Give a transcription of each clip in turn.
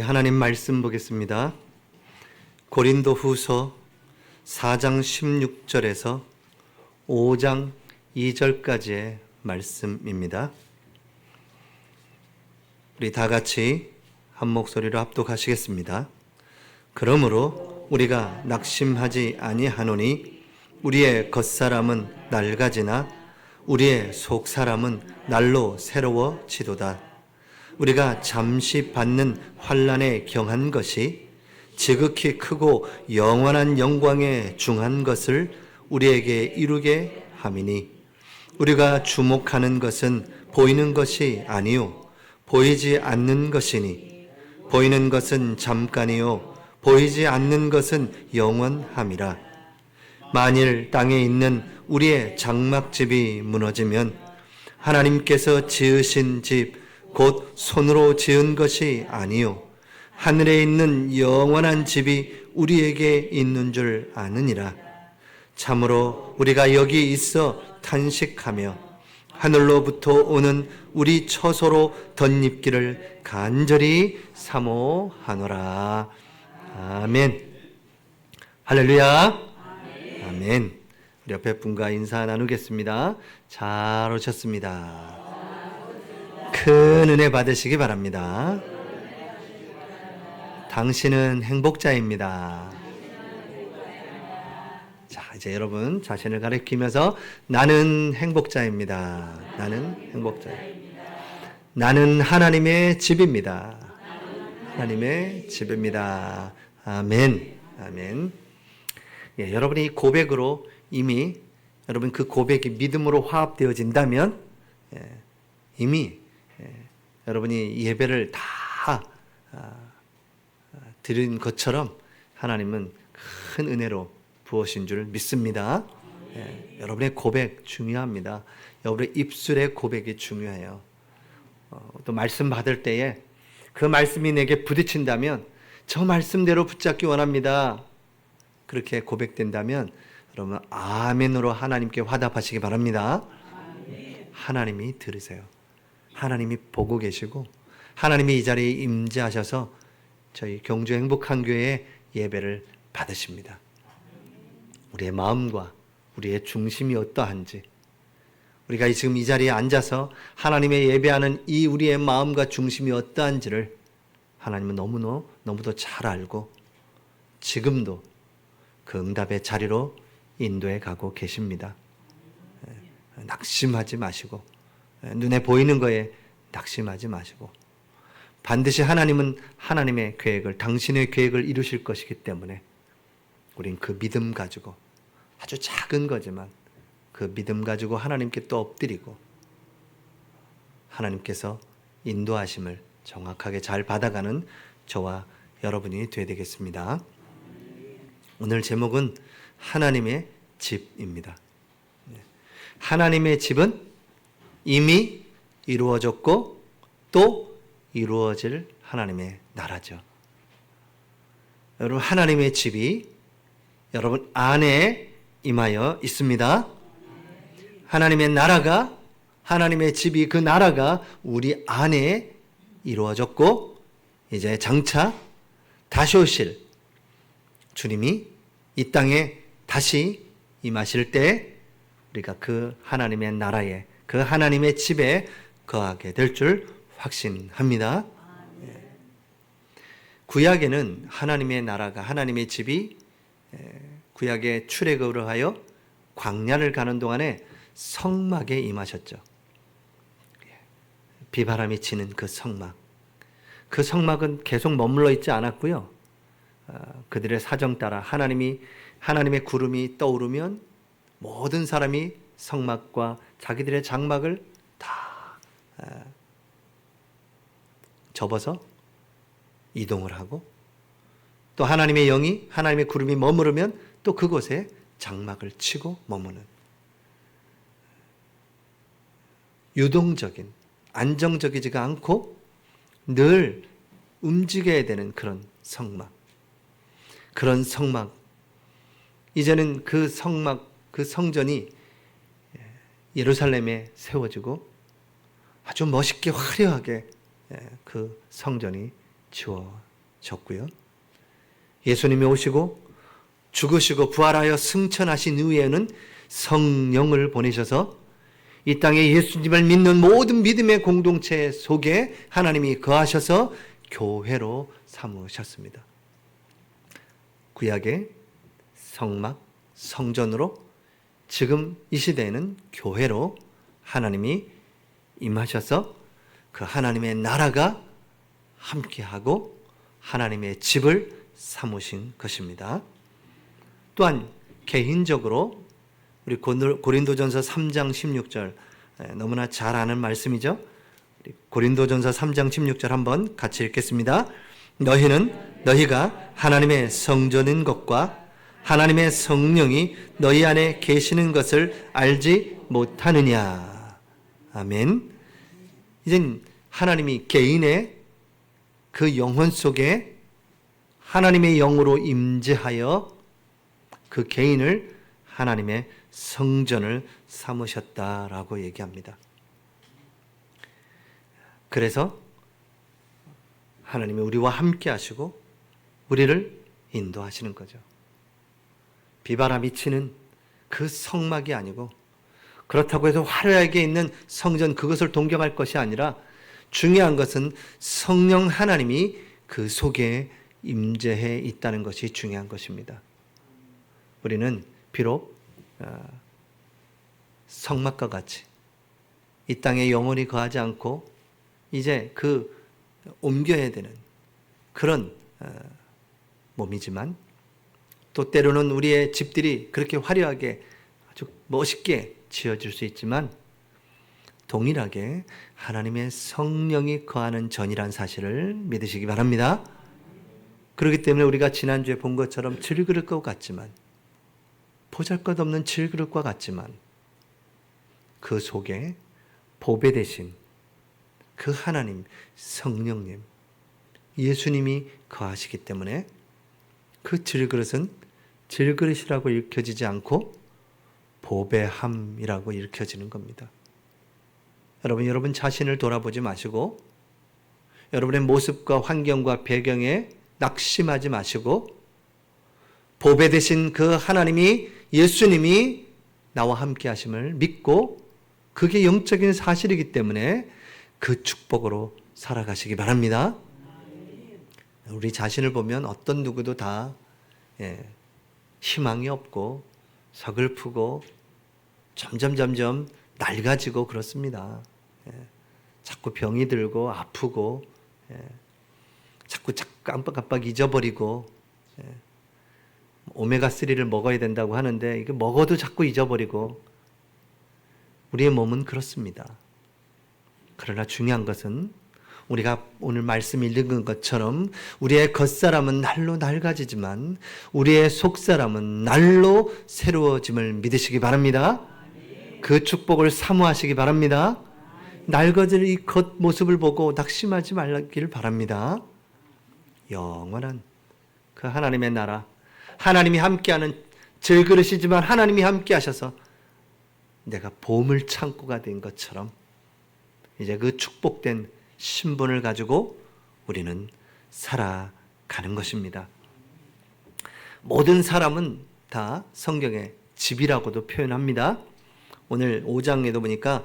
하나님 말씀 보겠습니다. 고린도후서 4장 16절에서 5장 2절까지의 말씀입니다. 우리 다 같이 한 목소리로 합독하시겠습니다. 그러므로 우리가 낙심하지 아니하노니 우리의 겉사람은 낡아지나 우리의 속사람은 날로 새로워지도다. 우리가 잠시 받는 환난에 경한 것이 지극히 크고 영원한 영광에 중한 것을 우리에게 이루게 함이니 우리가 주목하는 것은 보이는 것이 아니요 보이지 않는 것이니 보이는 것은 잠깐이요 보이지 않는 것은 영원함이라. 만일 땅에 있는 우리의 장막집이 무너지면 하나님께서 지으신 집 곧 손으로 지은 것이 아니요 하늘에 있는 영원한 집이 우리에게 있는 줄 아느니라. 참으로 우리가 여기 있어 탄식하며 하늘로부터 오는 우리 처소로 덧입기를 간절히 사모하노라. 아멘. 할렐루야. 아멘. 우리 옆에 분과 인사 나누겠습니다. 잘 오셨습니다. 큰 은혜 받으시기 바랍니다. 당신은 행복자입니다. 자, 이제 여러분 자신을 가리키면서 나는 행복자입니다. 나는 행복자입니다. 나는 하나님의 집입니다. 하나님의 집입니다. 아멘. 아멘. 예, 여러분이 고백으로 이미 여러분 그 고백이 믿음으로 화합되어진다면 이미 여러분이 예배를 다 드린 것처럼 하나님은 큰 은혜로 부으신 줄 믿습니다. 여러분의 고백 중요합니다. 여러분의 입술의 고백이 중요해요. 또 말씀 받을 때에 그 말씀이 내게 부딪힌다면 저 말씀대로 붙잡기 원합니다. 그렇게 고백된다면 여러분 아멘으로 하나님께 화답하시기 바랍니다. 하나님이 들으세요. 하나님이 보고 계시고 하나님이 이 자리에 임재하셔서 저희 경주 행복한 교회의 예배를 받으십니다. 우리의 마음과 우리의 중심이 어떠한지 우리가 지금 이 자리에 앉아서 하나님의 예배하는 이 우리의 마음과 중심이 어떠한지를 하나님은 너무도 잘 알고 지금도 그 응답의 자리로 인도해 가고 계십니다. 낙심하지 마시고 눈에 보이는 거에 낙심하지 마시고 반드시 하나님은 하나님의 계획을 당신의 계획을 이루실 것이기 때문에 우린 그 믿음 가지고 아주 작은 거지만 그 믿음 가지고 하나님께 또 엎드리고 하나님께서 인도하심을 정확하게 잘 받아가는 저와 여러분이 되어야 되겠습니다. 오늘 제목은 하나님의 집입니다. 하나님의 집은 이미 이루어졌고 또 이루어질 하나님의 나라죠. 여러분 하나님의 집이 여러분 안에 임하여 있습니다. 하나님의 나라가 하나님의 집이 그 나라가 우리 안에 이루어졌고 이제 장차 다시 오실 주님이 이 땅에 다시 임하실 때 우리가 그 하나님의 나라에 그 하나님의 집에 거하게 될 줄 확신합니다. 구약에는 하나님의 나라가 하나님의 집이 구약의 출애굽을 하여 광야를 가는 동안에 성막에 임하셨죠. 비바람이 치는 그 성막. 그 성막은 계속 머물러 있지 않았고요. 그들의 사정 따라 하나님의 구름이 떠오르면 모든 사람이 성막과 자기들의 장막을 다 접어서 이동을 하고 또 하나님의 영이 하나님의 구름이 머무르면 또 그곳에 장막을 치고 머무는 유동적인 안정적이지가 않고 늘 움직여야 되는 그런 성막. 그런 성막. 이제는 그 성막, 그 성전이 예루살렘에 세워지고 아주 멋있게 화려하게 그 성전이 보내셨고요. 예수님이 오시고 죽으시고 부활하여 승천하신 이후에는 성령을 보내셔서 이 땅에 예수님을 믿는 모든 믿음의 공동체 속에 하나님이 거하셔서 교회로 삼으셨습니다. 구약의 성막, 성전으로 지금 이 시대에는 교회로 하나님이 임하셔서 그 하나님의 나라가 함께하고 하나님의 집을 삼으신 것입니다. 또한 개인적으로 우리 고린도전서 3장 16절 너무나 잘 아는 말씀이죠. 고린도전서 3장 16절 한번 같이 읽겠습니다. 너희가 하나님의 성전인 것과 하나님의 성령이 너희 안에 계시는 것을 알지 못하느냐. 아멘. 이젠 하나님이 개인의 그 영혼 속에 하나님의 영으로 임재하여 그 개인을 하나님의 성전을 삼으셨다라고 얘기합니다. 그래서 하나님이 우리와 함께 하시고 우리를 인도하시는 거죠. 비바람이 치는 그 성막이 아니고 그렇다고 해서 화려하게 있는 성전 그것을 동경할 것이 아니라 중요한 것은 성령 하나님이 그 속에 임재해 있다는 것이 중요한 것입니다. 우리는 비록 성막과 같이 이 땅에 영원히 거하지 않고 이제 그 옮겨야 되는 그런 몸이지만 또 때로는 우리의 집들이 그렇게 화려하게 아주 멋있게 지어질 수 있지만 동일하게 하나님의 성령이 거하는 전이란 사실을 믿으시기 바랍니다. 그렇기 때문에 우리가 지난주에 본 것처럼 질그릇 것 같지만 보잘것없는 질그릇과 같지만 그 속에 보배 되신 그 하나님 성령님 예수님이 거하시기 때문에 그 질그릇은 질그릇이라고 읽혀지지 않고 보배함이라고 읽혀지는 겁니다. 여러분 자신을 돌아보지 마시고 여러분의 모습과 환경과 배경에 낙심하지 마시고 보배 되신 그 하나님이 예수님이 나와 함께 하심을 믿고 그게 영적인 사실이기 때문에 그 축복으로 살아가시기 바랍니다. 우리 자신을 보면 어떤 누구도 다 희망이 없고 서글프고 점점 낡아지고 그렇습니다. 자꾸 병이 들고 아프고 자꾸 깜빡깜빡 잊어버리고 오메가3를 먹어야 된다고 하는데 이게 먹어도 자꾸 잊어버리고 우리의 몸은 그렇습니다. 그러나 중요한 것은 우리가 오늘 말씀 읽은 것처럼 우리의 겉사람은 날로 낡아지지만 우리의 속사람은 날로 새로워짐을 믿으시기 바랍니다. 그 축복을 사모하시기 바랍니다. 낡아질 이 겉모습을 보고 낙심하지 말기를 바랍니다. 영원한 그 하나님의 나라, 하나님이 함께하는 질그릇이지만 하나님이 함께 하셔서 내가 보물 창고가 된 것처럼 이제 그 축복된 신분을 가지고 우리는 살아가는 것입니다. 모든 사람은 다 성경에 집이라고도 표현합니다. 오늘 5장에도 보니까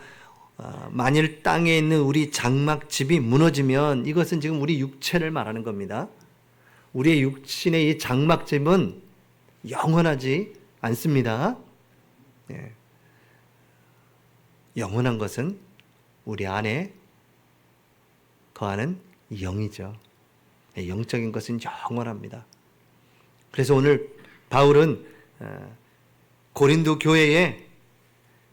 만일 땅에 있는 우리 장막집이 무너지면 이것은 지금 우리 육체를 말하는 겁니다. 우리의 육신의 이 장막집은 영원하지 않습니다. 영원한 것은 우리 안에 거하는 영이죠. 영적인 것은 영원합니다. 그래서 오늘 바울은 고린도 교회에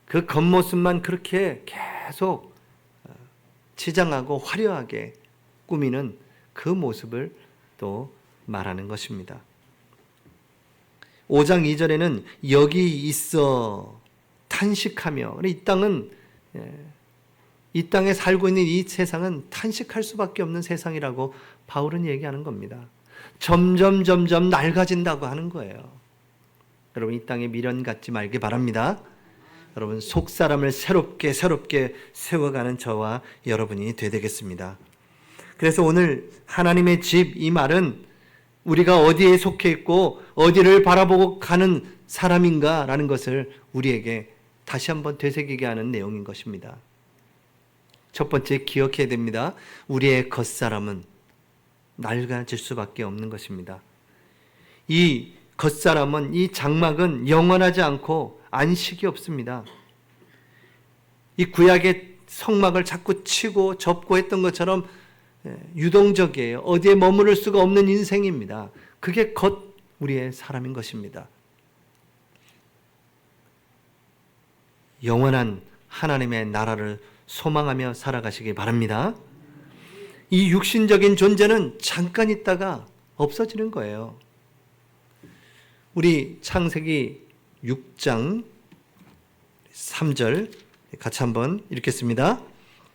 그 겉모습만 그렇게 계속 치장하고 화려하게 꾸미는 그 모습을 또 말하는 것입니다. 5장 2절에는 여기 있어 탄식하며 이 땅에 살고 있는 이 세상은 탄식할 수밖에 없는 세상이라고 바울은 얘기하는 겁니다. 점점 낡아진다고 하는 거예요. 여러분 이 땅에 미련 갖지 말기 바랍니다. 여러분 속사람을 새롭게 세워가는 저와 여러분이 되겠습니다. 그래서 오늘 하나님의 집 이 말은 우리가 어디에 속해 있고 어디를 바라보고 가는 사람인가라는 것을 우리에게 다시 한번 되새기게 하는 내용인 것입니다. 첫 번째 기억해야 됩니다. 우리의 겉사람은 낡아질 수밖에 없는 것입니다. 이 겉사람은, 이 장막은 영원하지 않고 안식이 없습니다. 이 구약의 성막을 자꾸 치고 접고 했던 것처럼 유동적이에요. 어디에 머무를 수가 없는 인생입니다. 그게 겉 우리의 사람인 것입니다. 영원한 하나님의 나라를 소망하며 살아가시기 바랍니다. 이 육신적인 존재는 잠깐 있다가 없어지는 거예요. 우리 창세기 6장 3절 같이 한번 읽겠습니다.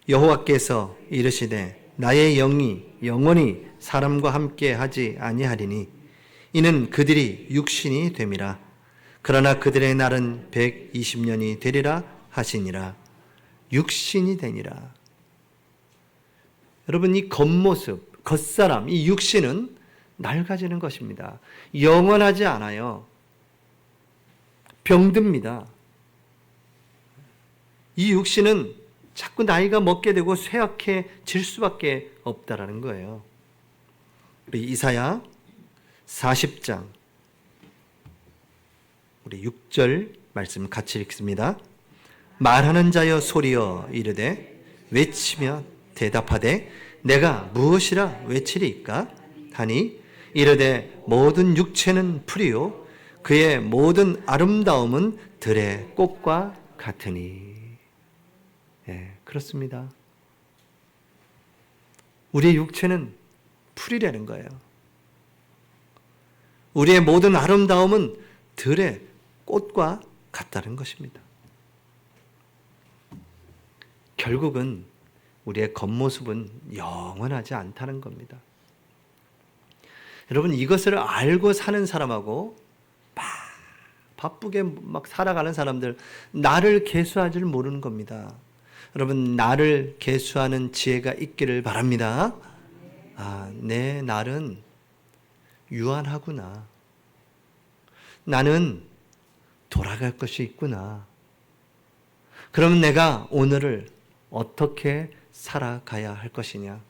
여호와께서 이르시되 나의 영이 영원히 사람과 함께 하지 아니하리니 이는 그들이 육신이 됨이라. 그러나 그들의 날은 120년이 되리라 하시니라. 육신이 되니라. 여러분, 이 겉모습, 겉사람, 이 육신은 낡아지는 것입니다. 영원하지 않아요. 병듭니다. 이 육신은 자꾸 나이가 먹게 되고 쇠약해질 수밖에 없다라는 거예요. 우리 이사야 40장 우리 6절 말씀 같이 읽습니다. 말하는 자여 소리여 이르되 외치며 대답하되 내가 무엇이라 외치리이까 하니 이르되 모든 육체는 풀이요 그의 모든 아름다움은 들의 꽃과 같으니. 그렇습니다. 우리의 육체는 풀이라는 거예요. 우리의 모든 아름다움은 들의 꽃과 같다는 것입니다. 결국은 우리의 겉모습은 영원하지 않다는 겁니다. 여러분, 이것을 알고 사는 사람하고 바쁘게 막 살아가는 사람들, 나를 계수하지 모르는 겁니다. 여러분, 나를 계수하는 지혜가 있기를 바랍니다. 내 날은 유한하구나. 나는 돌아갈 것이 있구나. 그럼 내가 오늘을 어떻게 살아가야 할 것이냐?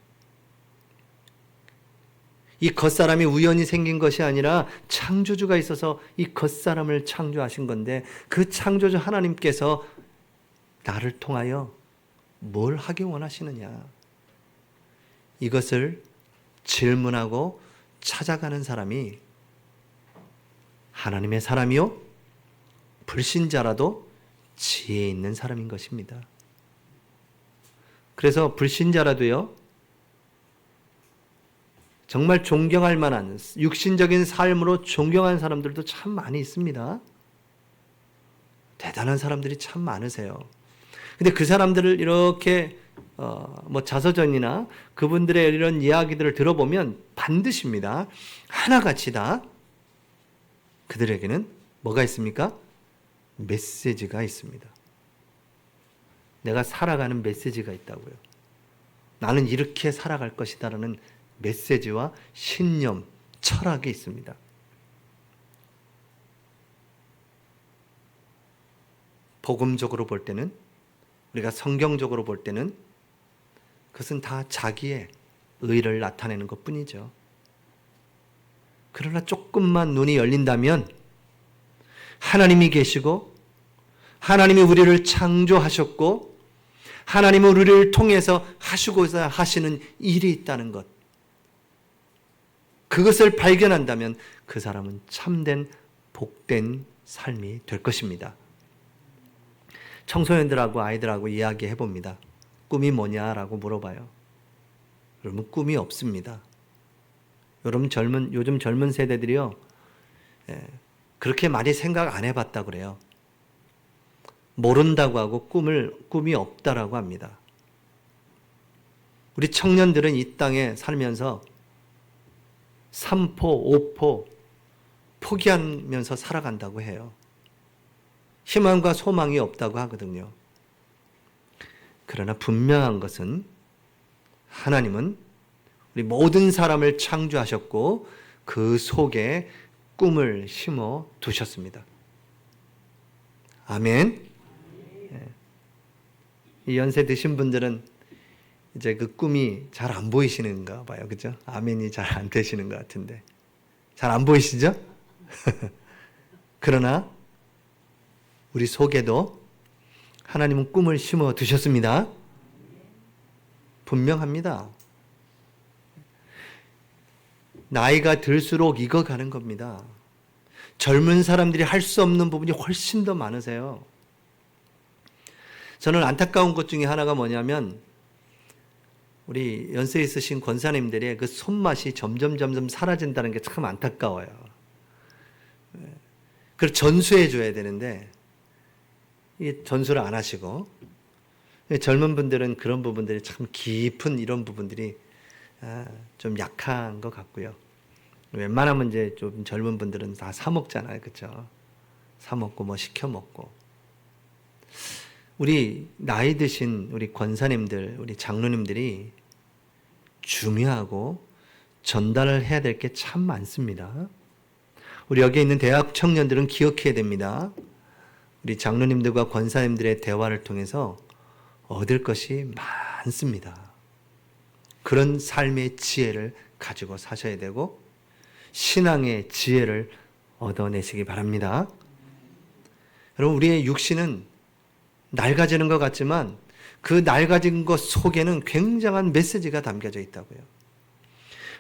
이 겉사람이 우연히 생긴 것이 아니라 창조주가 있어서 이 겉사람을 창조하신 건데, 그 창조주 하나님께서 나를 통하여 뭘 하기 원하시느냐? 이것을 질문하고 찾아가는 사람이 하나님의 사람이요, 불신자라도 지혜 있는 사람인 것입니다. 그래서 불신자라도요, 정말 존경할 만한 육신적인 삶으로 존경하는 사람들도 참 많이 있습니다. 대단한 사람들이 참 많으세요. 근데 그 사람들을 이렇게 자서전이나 그분들의 이런 이야기들을 들어보면 반드시입니다. 하나같이 다 그들에게는 뭐가 있습니까? 메시지가 있습니다. 내가 살아가는 메시지가 있다고요. 나는 이렇게 살아갈 것이다라는 메시지와 신념, 철학이 있습니다. 복음적으로 볼 때는, 우리가 성경적으로 볼 때는 그것은 다 자기의 의를 나타내는 것 뿐이죠. 그러나 조금만 눈이 열린다면 하나님이 계시고 하나님이 우리를 창조하셨고 하나님은 우리를 통해서 하시고자 하시는 일이 있다는 것, 그것을 발견한다면 그 사람은 참된 복된 삶이 될 것입니다. 청소년들하고 아이들하고 이야기해 봅니다. 꿈이 뭐냐라고 물어봐요. 여러분, 꿈이 없습니다. 요즘 젊은 세대들이요, 그렇게 많이 생각 안 해봤다 그래요. 모른다고 하고 꿈이 없다라고 합니다. 우리 청년들은 이 땅에 살면서 3포, 5포 포기하면서 살아간다고 해요. 희망과 소망이 없다고 하거든요. 그러나 분명한 것은 하나님은 우리 모든 사람을 창조하셨고 그 속에 꿈을 심어 두셨습니다. 아멘. 이 연세 드신 분들은 이제 그 꿈이 잘 안 보이시는가 봐요. 그죠? 아멘이 잘 안 되시는 것 같은데. 잘 안 보이시죠? 그러나 우리 속에도 하나님은 꿈을 심어 두셨습니다. 분명합니다. 나이가 들수록 익어가는 겁니다. 젊은 사람들이 할 수 없는 부분이 훨씬 더 많으세요. 저는 안타까운 것 중에 하나가 뭐냐면 우리 연세 있으신 권사님들의 그 손맛이 점점 사라진다는 게 참 안타까워요. 그걸 전수해 줘야 되는데 이 전수를 안 하시고 젊은 분들은 그런 부분들이 참 깊은 이런 부분들이 좀 약한 것 같고요. 웬만하면 이제 좀 젊은 분들은 다 사 먹잖아요, 그렇죠? 사 먹고 뭐 시켜 먹고. 우리 나이 드신 우리 권사님들, 우리 장로님들이 중요하고 전달을 해야 될 게 참 많습니다. 우리 여기 있는 대학 청년들은 기억해야 됩니다. 우리 장로님들과 권사님들의 대화를 통해서 얻을 것이 많습니다. 그런 삶의 지혜를 가지고 사셔야 되고 신앙의 지혜를 얻어내시기 바랍니다. 여러분, 우리의 육신은 낡아지는 것 같지만 그 낡아진 것 속에는 굉장한 메시지가 담겨져 있다고요.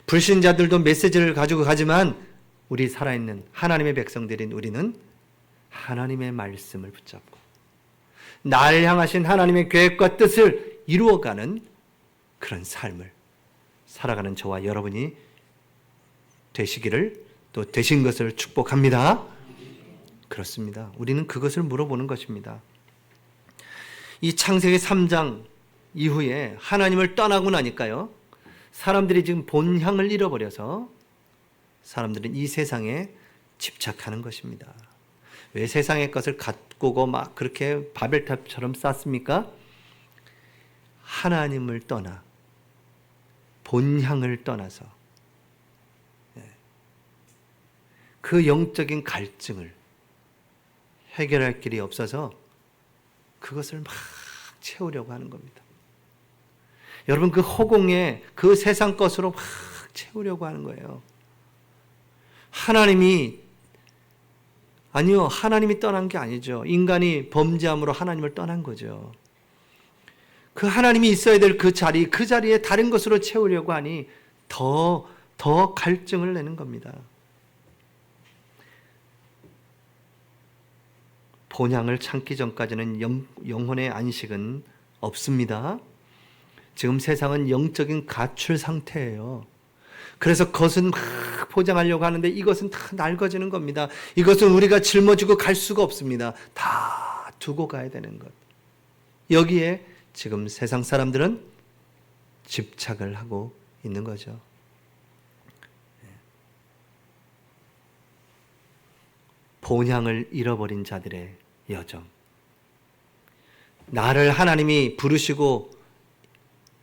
불신자들도 메시지를 가지고 가지만 우리 살아있는 하나님의 백성들인 우리는 하나님의 말씀을 붙잡고 날 향하신 하나님의 계획과 뜻을 이루어가는 그런 삶을 살아가는 저와 여러분이 되시기를 또 되신 것을 축복합니다. 그렇습니다. 우리는 그것을 물어보는 것입니다. 이 창세기 3장 이후에 하나님을 떠나고 나니까요, 사람들이 지금 본향을 잃어버려서 사람들은 이 세상에 집착하는 것입니다. 왜 세상의 것을 가꾸고 막 그렇게 바벨탑처럼 쌓습니까? 하나님을 떠나 본향을 떠나서 그 영적인 갈증을 해결할 길이 없어서 그것을 막 채우려고 하는 겁니다. 여러분, 그 허공에 그 세상 것으로 막 채우려고 하는 거예요. 하나님이 떠난 게 아니죠. 인간이 범죄함으로 하나님을 떠난 거죠. 그 하나님이 있어야 될 그 자리에 다른 것으로 채우려고 하니 더 갈증을 내는 겁니다. 본향을 참기 전까지는 영혼의 안식은 없습니다. 지금 세상은 영적인 가출 상태예요. 그래서 겉은 막 포장하려고 하는데 이것은 다 낡아지는 겁니다. 이것은 우리가 짊어지고 갈 수가 없습니다. 다 두고 가야 되는 것. 여기에 지금 세상 사람들은 집착을 하고 있는 거죠. 본향을 잃어버린 자들의 여정. 나를 하나님이 부르시고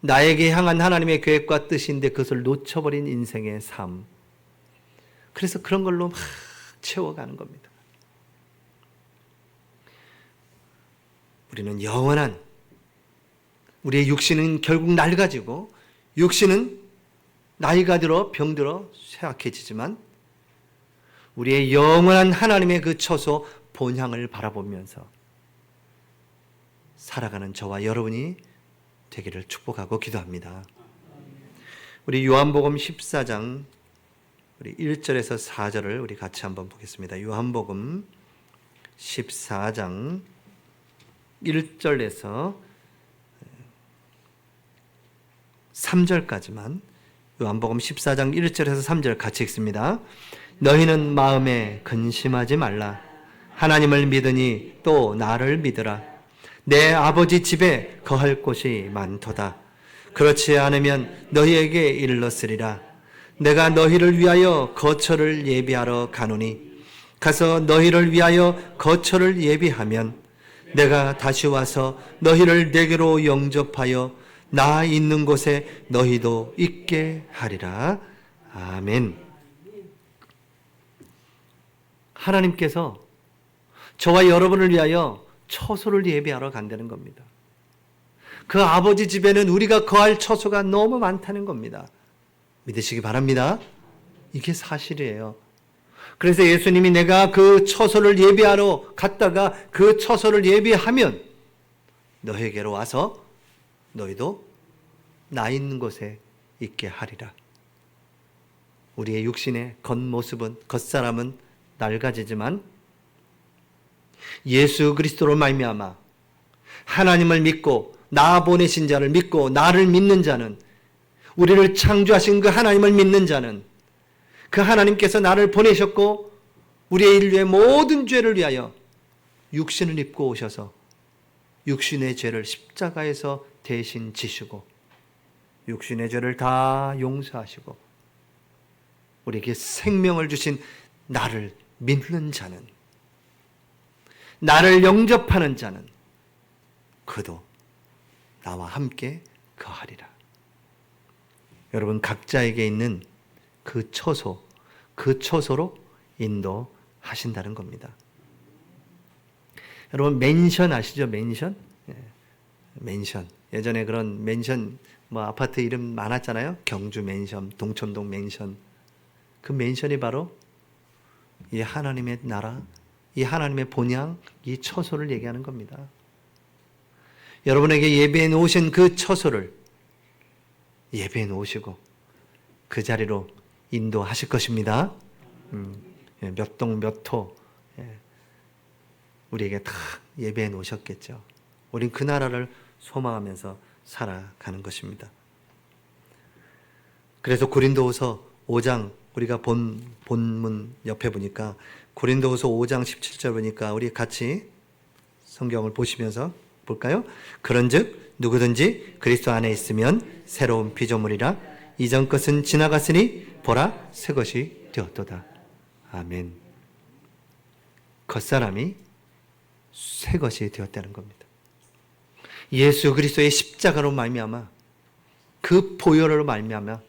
나에게 향한 하나님의 계획과 뜻인데 그것을 놓쳐버린 인생의 삶. 그래서 그런 걸로 막 채워가는 겁니다. 우리는 영원한, 우리의 육신은 결국 낡아지고 육신은 나이가 들어 병들어 쇠약해지지만 우리의 영원한 하나님의 그 처소 본향을 바라보면서 살아가는 저와 여러분이 되기를 축복하고 기도합니다. 우리 요한복음 14장 우리 1절에서 4절을 우리 같이 한번 보겠습니다. 요한복음 14장 1절에서 3절까지만 요한복음 14장 1절에서 3절 같이 읽습니다. 너희는 마음에 근심하지 말라. 하나님을 믿으니 또 나를 믿으라. 내 아버지 집에 거할 곳이 많도다. 그렇지 않으면 너희에게 일렀으리라. 내가 너희를 위하여 거처를 예비하러 가노니 가서 너희를 위하여 거처를 예비하면 내가 다시 와서 너희를 내게로 영접하여 나 있는 곳에 너희도 있게 하리라. 아멘. 하나님께서 저와 여러분을 위하여 처소를 예비하러 간다는 겁니다. 그 아버지 집에는 우리가 거할 처소가 너무 많다는 겁니다. 믿으시기 바랍니다. 이게 사실이에요. 그래서 예수님이 내가 그 처소를 예비하러 갔다가 그 처소를 예비하면 너에게로 와서 너희도 나 있는 곳에 있게 하리라. 우리의 육신의 겉모습은, 겉사람은 낡아지지만 예수 그리스도로 말미암아 하나님을 믿고 나 보내신 자를 믿고 나를 믿는 자는, 우리를 창조하신 그 하나님을 믿는 자는, 그 하나님께서 나를 보내셨고 우리의 인류의 모든 죄를 위하여 육신을 입고 오셔서 육신의 죄를 십자가에서 대신 지시고 육신의 죄를 다 용서하시고 우리에게 생명을 주신 나를 믿는 자는, 나를 영접하는 자는 그도 나와 함께 거하리라. 여러분, 각자에게 있는 그 처소, 그 처소로 인도하신다는 겁니다. 여러분, 맨션 아시죠? 맨션? 맨션. 예전에 그런 맨션, 아파트 이름 많았잖아요. 경주 맨션, 동천동 맨션. 그 맨션이 바로 이 하나님의 나라, 이 하나님의 본향, 이 처소를 얘기하는 겁니다. 여러분에게 예배해 놓으신 그 처소를 예배해 놓으시고 그 자리로 인도하실 것입니다. 몇 동 몇 호 우리에게 다 예배해 놓으셨겠죠. 우린 그 나라를 소망하면서 살아가는 것입니다. 그래서 고린도후서 5장, 우리가 본문 옆에 보니까 고린도후서 5장 17절 보니까 우리 같이 성경을 보시면서 볼까요? 그런즉 누구든지 그리스도 안에 있으면 새로운 피조물이라, 이전 것은 지나갔으니 보라 새 것이 되었도다. 아멘. 겉사람이 새 것이 되었다는 겁니다. 예수 그리스도의 십자가로 말미암아, 그 보혈로 말미암아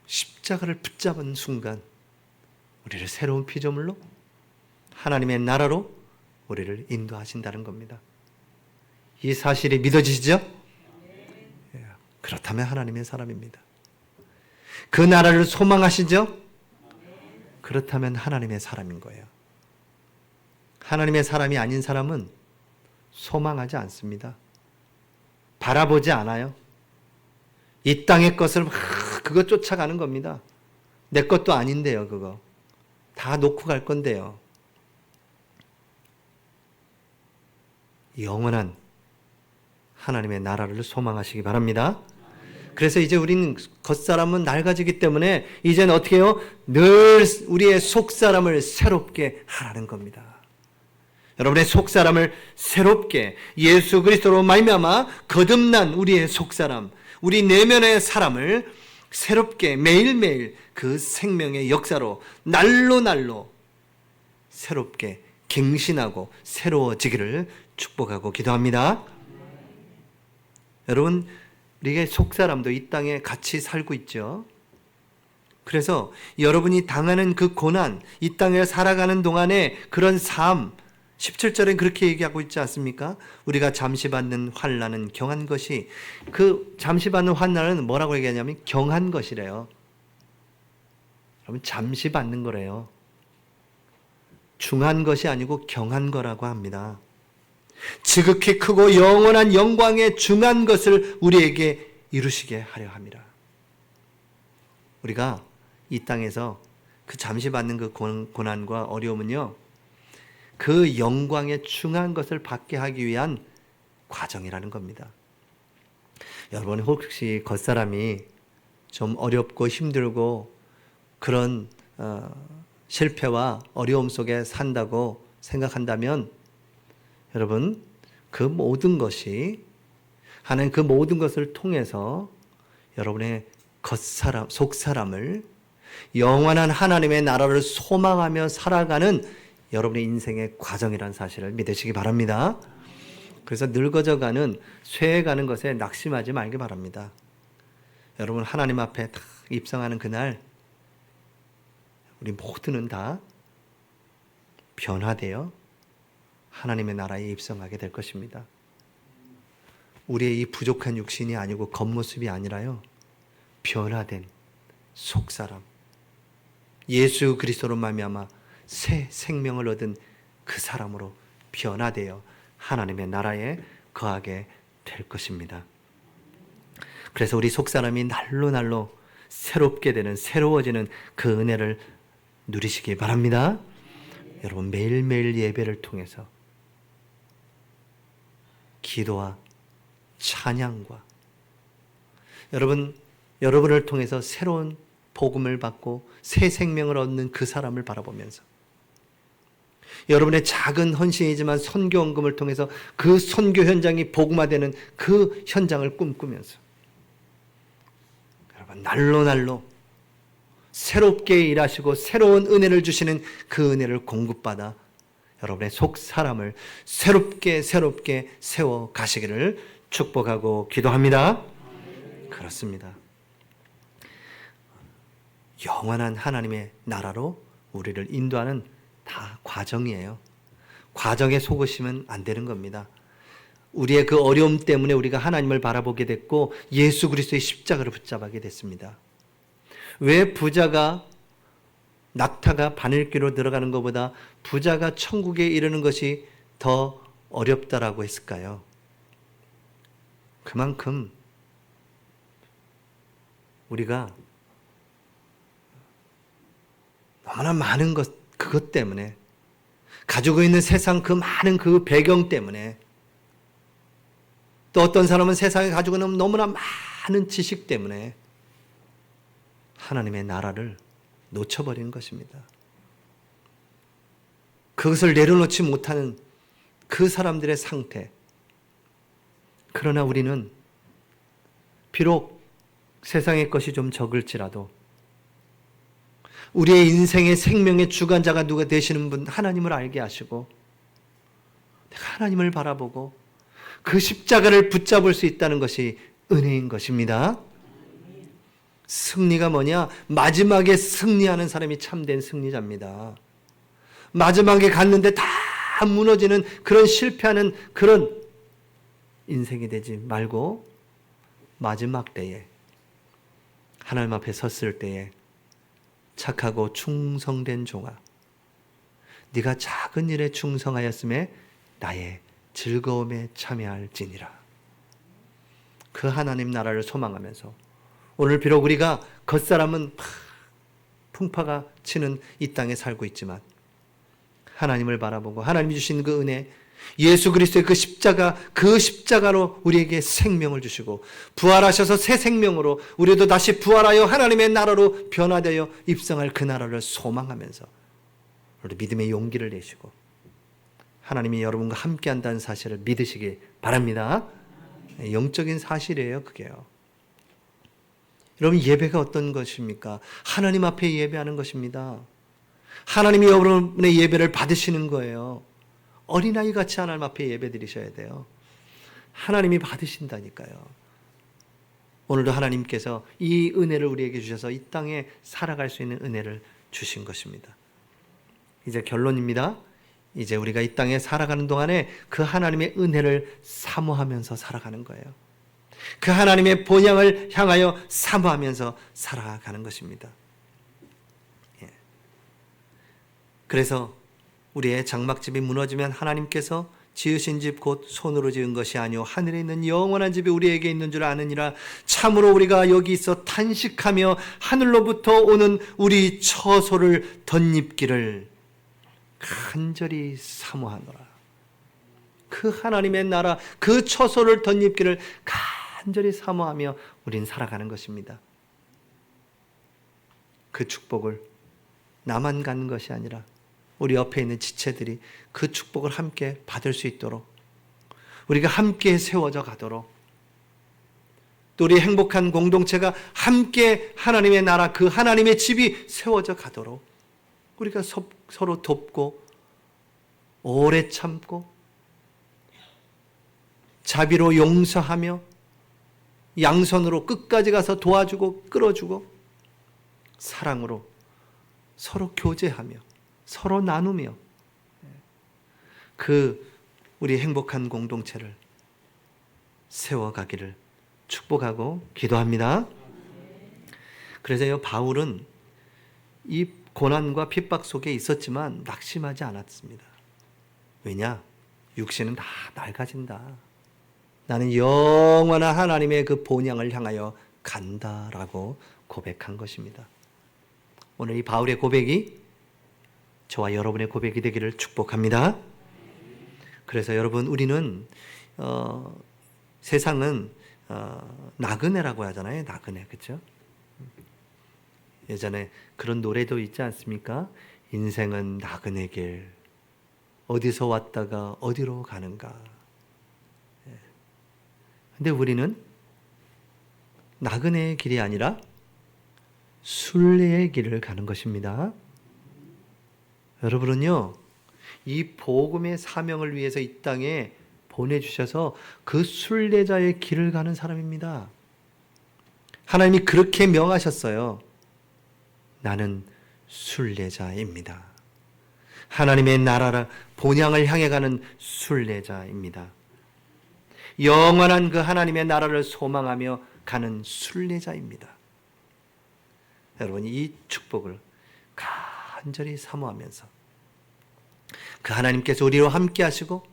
십자가를 붙잡은 순간 우리를 새로운 피조물로 하나님의 나라로 우리를 인도하신다는 겁니다. 이 사실이 믿어지시죠? 그렇다면 하나님의 사람입니다. 그 나라를 소망하시죠? 그렇다면 하나님의 사람인 거예요. 하나님의 사람이 아닌 사람은 소망하지 않습니다. 바라보지 않아요. 이 땅의 것을 그거 쫓아가는 겁니다. 내 것도 아닌데요, 그거. 다 놓고 갈 건데요. 영원한 하나님의 나라를 소망하시기 바랍니다. 그래서 이제 우리는 겉사람은 낡아지기 때문에 이제는 어떻게 해요? 늘 우리의 속사람을 새롭게 하라는 겁니다. 여러분의 속사람을 새롭게 예수 그리스도로 말미암아 거듭난 우리의 속사람, 우리 내면의 사람을 새롭게 매일매일 그 생명의 역사로 날로 새롭게 갱신하고 새로워지기를 축복하고 기도합니다. 여러분, 우리의 속사람도 이 땅에 같이 살고 있죠. 그래서 여러분이 당하는 그 고난, 이 땅에 살아가는 동안에 그런 삶, 17절엔 그렇게 얘기하고 있지 않습니까? 우리가 잠시 받는 환난은 경한 것이, 그 잠시 받는 환난은 뭐라고 얘기하냐면 경한 것이래요. 여러분, 잠시 받는 거래요. 중한 것이 아니고 경한 거라고 합니다. 지극히 크고 영원한 영광의 중한 것을 우리에게 이루시게 하려 합니다. 우리가 이 땅에서 그 잠시 받는 그 고난과 어려움은요, 그 영광의 중한 것을 받게 하기 위한 과정이라는 겁니다. 여러분, 혹시 겉사람이 좀 어렵고 힘들고 그런 실패와 어려움 속에 산다고 생각한다면, 여러분, 그 모든 것이 하나님, 그 모든 것을 통해서 여러분의 겉사람, 속사람을 영원한 하나님의 나라를 소망하며 살아가는 여러분의 인생의 과정이라는 사실을 믿으시기 바랍니다. 그래서 늙어져가는 쇠해가는 것에 낙심하지 말기 바랍니다. 여러분 하나님 앞에 딱 입성하는 그날 우리 모두는 다 변화되어 하나님의 나라에 입성하게 될 것입니다. 우리의 이 부족한 육신이 아니고 겉모습이 아니라요, 변화된 속사람, 예수 그리스도로 말미암아 새 생명을 얻은 그 사람으로 변화되어 하나님의 나라에 거하게 될 것입니다. 그래서 우리 속사람이 날로 날로 새롭게 되는, 새로워지는 그 은혜를 누리시기 바랍니다. 여러분 매일매일 예배를 통해서 기도와 찬양과 여러분을 통해서 새로운 복음을 받고 새 생명을 얻는 그 사람을 바라보면서 여러분의 작은 헌신이지만 선교 헌금을 통해서 그 선교 현장이 복음화되는 그 현장을 꿈꾸면서 여러분 날로 새롭게 일하시고 새로운 은혜를 주시는 그 은혜를 공급받아 여러분의 속 사람을 새롭게 세워 가시기를 축복하고 기도합니다. 그렇습니다. 영원한 하나님의 나라로 우리를 인도하는 다 과정이에요. 과정에 속으시면 안 되는 겁니다. 우리의 그 어려움 때문에 우리가 하나님을 바라보게 됐고 예수 그리스도의 십자가를 붙잡게 됐습니다. 왜 부자가 낙타가 바늘귀로 들어가는 것보다 부자가 천국에 이르는 것이 더 어렵다라고 했을까요? 그만큼 우리가 너무나 많은 그것 때문에 가지고 있는 세상 그 많은 그 배경 때문에 또 어떤 사람은 세상에 가지고 있는 너무나 많은 지식 때문에 하나님의 나라를 놓쳐버리는 것입니다. 그것을 내려놓지 못하는 그 사람들의 상태. 그러나 우리는 비록 세상의 것이 좀 적을지라도 우리의 인생의 생명의 주관자가 누가 되시는 분 하나님을 알게 하시고 내가 하나님을 바라보고 그 십자가를 붙잡을 수 있다는 것이 은혜인 것입니다. 승리가 뭐냐? 마지막에 승리하는 사람이 참된 승리자입니다. 마지막에 갔는데 다 무너지는 그런 실패하는 그런 인생이 되지 말고 마지막 때에 하나님 앞에 섰을 때에 착하고 충성된 종아, 네가 작은 일에 충성하였음에 나의 즐거움에 참여할지니라. 그 하나님 나라를 소망하면서 오늘 비록 우리가 겉사람은 풍파가 치는 이 땅에 살고 있지만 하나님을 바라보고 하나님이 주신 그 은혜, 예수 그리스도의 그 십자가로 우리에게 생명을 주시고 부활하셔서 새 생명으로 우리도 다시 부활하여 하나님의 나라로 변화되어 입성할 그 나라를 소망하면서 우리 믿음의 용기를 내시고 하나님이 여러분과 함께 한다는 사실을 믿으시기 바랍니다. 영적인 사실이에요, 그게요. 여러분 예배가 어떤 것입니까? 하나님 앞에 예배하는 것입니다. 하나님이 여러분의 예배를 받으시는 거예요. 어린아이 같이 하나님 앞에 예배 드리셔야 돼요. 하나님이 받으신다니까요. 오늘도 하나님께서 이 은혜를 우리에게 주셔서 이 땅에 살아갈 수 있는 은혜를 주신 것입니다. 이제 결론입니다. 이제 우리가 이 땅에 살아가는 동안에 그 하나님의 은혜를 사모하면서 살아가는 거예요. 그 하나님의 본향을 향하여 사모하면서 살아가는 것입니다. 그래서 우리의 장막집이 무너지면 하나님께서 지으신 집 곧 손으로 지은 것이 아니오 하늘에 있는 영원한 집이 우리에게 있는 줄 아느니라. 참으로 우리가 여기 있어 탄식하며 하늘로부터 오는 우리 처소를 덧입기를 간절히 사모하노라. 그 하나님의 나라, 그 처소를 덧입기를 간절히 사모하며 우린 살아가는 것입니다. 그 축복을 나만 갖는 것이 아니라 우리 옆에 있는 지체들이 그 축복을 함께 받을 수 있도록 우리가 함께 세워져 가도록 또 우리 행복한 공동체가 함께 하나님의 나라, 그 하나님의 집이 세워져 가도록 우리가 서로 돕고 오래 참고 자비로 용서하며 양손으로 끝까지 가서 도와주고 끌어주고 사랑으로 서로 교제하며 서로 나누며 그 우리 행복한 공동체를 세워가기를 축복하고 기도합니다. 그래서요, 바울은 이 고난과 핍박 속에 있었지만 낙심하지 않았습니다. 왜냐? 육신은 다 낡아진다. 나는 영원한 하나님의 그 본향을 향하여 간다라고 고백한 것입니다. 오늘 이 바울의 고백이 저와 여러분의 고백이 되기를 축복합니다. 그래서 여러분, 우리는 세상은 나그네라고 하잖아요. 나그네, 그렇죠? 예전에 그런 노래도 있지 않습니까? 인생은 나그네 길, 어디서 왔다가 어디로 가는가. 근데 우리는 나그네의 길이 아니라 순례의 길을 가는 것입니다. 여러분은요, 이 복음의 사명을 위해서 이 땅에 보내주셔서 그 순례자의 길을 가는 사람입니다. 하나님이 그렇게 명하셨어요. 나는 순례자입니다. 하나님의 나라를 본향을 향해 가는 순례자입니다. 영원한 그 하나님의 나라를 소망하며 가는 순례자입니다. 여러분, 이 축복을 간절히 사모하면서 그 하나님께서 우리와 함께 하시고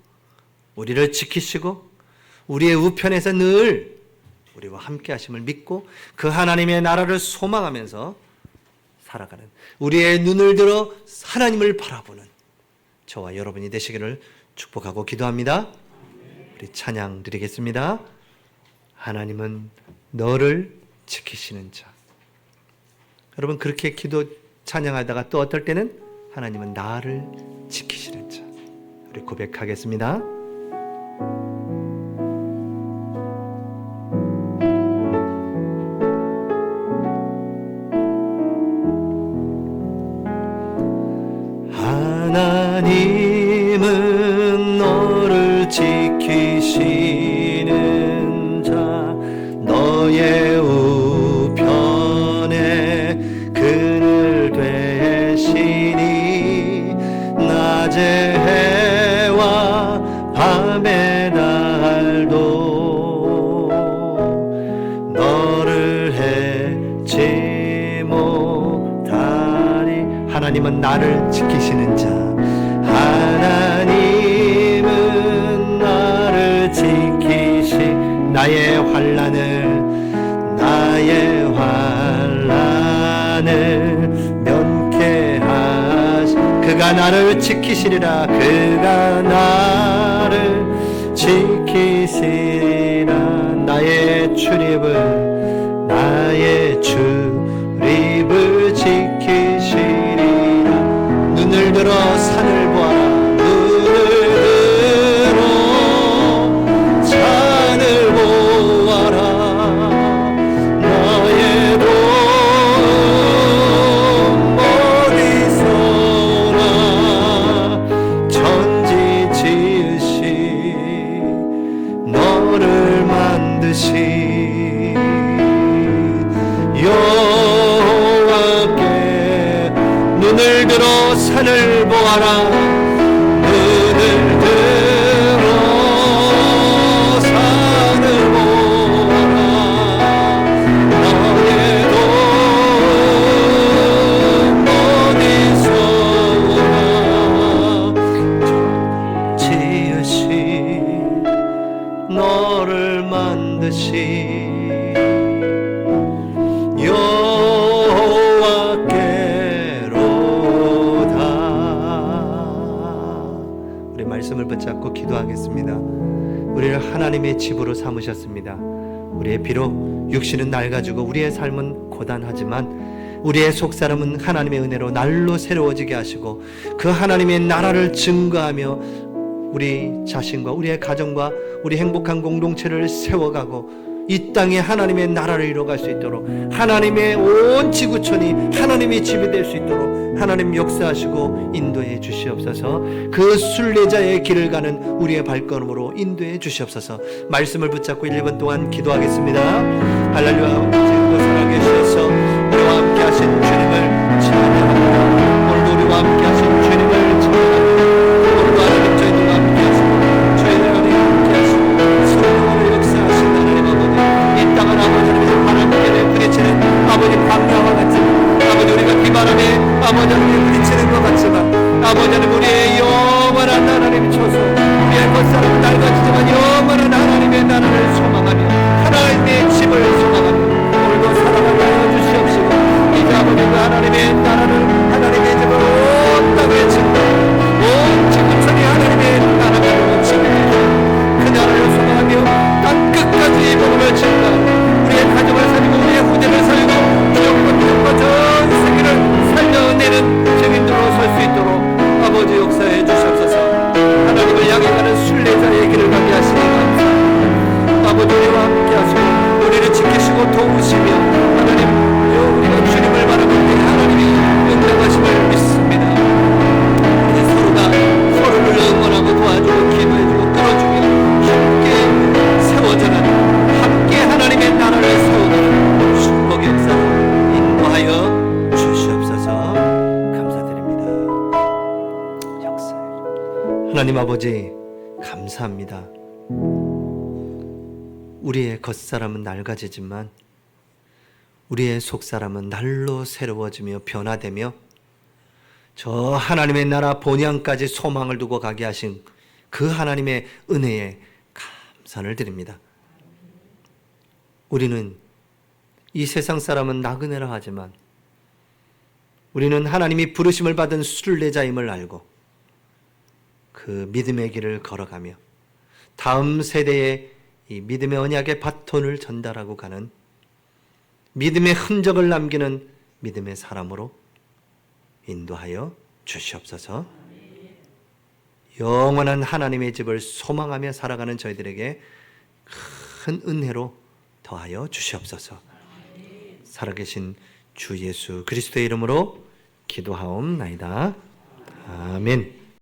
우리를 지키시고 우리의 우편에서 늘 우리와 함께 하심을 믿고 그 하나님의 나라를 소망하면서 살아가는, 우리의 눈을 들어 하나님을 바라보는 저와 여러분이 되시기를 축복하고 기도합니다. 우리 찬양 드리겠습니다. 하나님은 너를 지키시는 자. 여러분, 그렇게 기도 찬양하다가 또 어떨 때는 하나님은 나를 지키시는 자. 우리 고백하겠습니다. 하나님은 너를 지키시는 자, 너의 우편에 그늘 되시니 낮에 해와 밤의 달도 너를 해치 못하리. 하나님은 나를 지키시는 자. 하나님은 나를 지키시. 나의 환난을 면케하시. 그가 나를 지키시리라. 그가 나를 지키시리라. 나의 출입을 지키시리라. 눈을 들어 산을 보아라. 눈을 들어 산을 보아라. 너의 돈 어디서나 천지 지으시 너를 만드시 여호와께 눈을 들어 산을 보아라. 눈을 들어 산을 보아라. 너의 돈 어디서나 지으시 너를 만드시 말씀을 붙잡고 기도하겠습니다. 우리를 하나님의 집으로 삼으셨습니다. 우리의 비록 육신은 낡아지고 우리의 삶은 고단하지만 우리의 속사람은 하나님의 은혜로 날로 새로워지게 하시고 그 하나님의 나라를 증거하며 우리 자신과 우리의 가정과 우리 행복한 공동체를 세워가고 이 땅에 하나님의 나라를 이뤄갈 수 있도록, 하나님의 온 지구촌이 하나님의 집이 될 수 있도록 하나님 역사하시고 인도해 주시옵소서. 그 순례자의 길을 가는 우리의 발걸음으로 인도해 주시옵소서. 말씀을 붙잡고 1분 동안 기도하겠습니다. 할렐루야. 지금도 살아계셔서 우리와 함께 하신 주님을 찬양합니다. 오늘도 우리와 함께 하신 주님을 찬양합니다. 오늘도 하나님 저희들과 함께 하시고 저희들과 함께 하시고 성령으로 역사하신 하나님 아버지, 이 땅은 아버지 하나님의 바람결에 부딪히는 아버지 광야와 같지만, 아버지 우리가 비바람에 아버지 하나님의 부딪히는 것 같지만, 아버지 하나님 우리의 영원한 하나님 초소, 우리의 겉사람은 낡아지지만 영원한 하나님의 나라를 소망하며 하나님의 집을 소망하며 오늘도 살아가게 하여 주시옵시고, 이제 아버지 그 하나님의 나라를, 하나님의 집을 온 땅에 짓고 온 지구촌이 하나님의 나라가 되는 집이 그 나라를 소망하며 땅 끝까지 복음을 전하고 우리의 가정을 살리고 우리의 후대를 살리고 기업과 전 세계를 살려내는 증인들로 설 수 있도록 아버지 역사해 주시옵소서. 하나님을 향해 가는 순례자의 길을 가게 하시니 감사합니다. 아버지 우리와 함께 하시고 우리를 지키시고 도우시며 하나님 우리가 주님을 바라볼 때 하나님이 응답하심을 믿습니다. 이제 서로가 서로를 응원하고 도와주고 기도해주고 끌어주며 함께 세워져가는, 함께 하나님의 나라를 세우는 축복의 역사로 인도하여 주시옵소서. 감사드립니다. 역사해 하나님 아버지 감사합니다. 우리의 겉사람은 낡아지지만 우리의 속사람은 날로 새로워지며 변화되며 저 하나님의 나라 본향까지 소망을 두고 가게 하신 그 하나님의 은혜에 감사를 드립니다. 우리는 이 세상 사람은 나그네라 하지만 우리는 하나님이 부르심을 받은 순례자임을 알고 그 믿음의 길을 걸어가며 다음 세대에 이 믿음의 언약의 바톤을 전달하고 가는 믿음의 흔적을 남기는 믿음의 사람으로 인도하여 주시옵소서. 영원한 하나님의 집을 소망하며 살아가는 저희들에게 큰 은혜로 더하여 주시옵소서. 살아계신 주 예수 그리스도의 이름으로 기도하옵나이다. 아멘.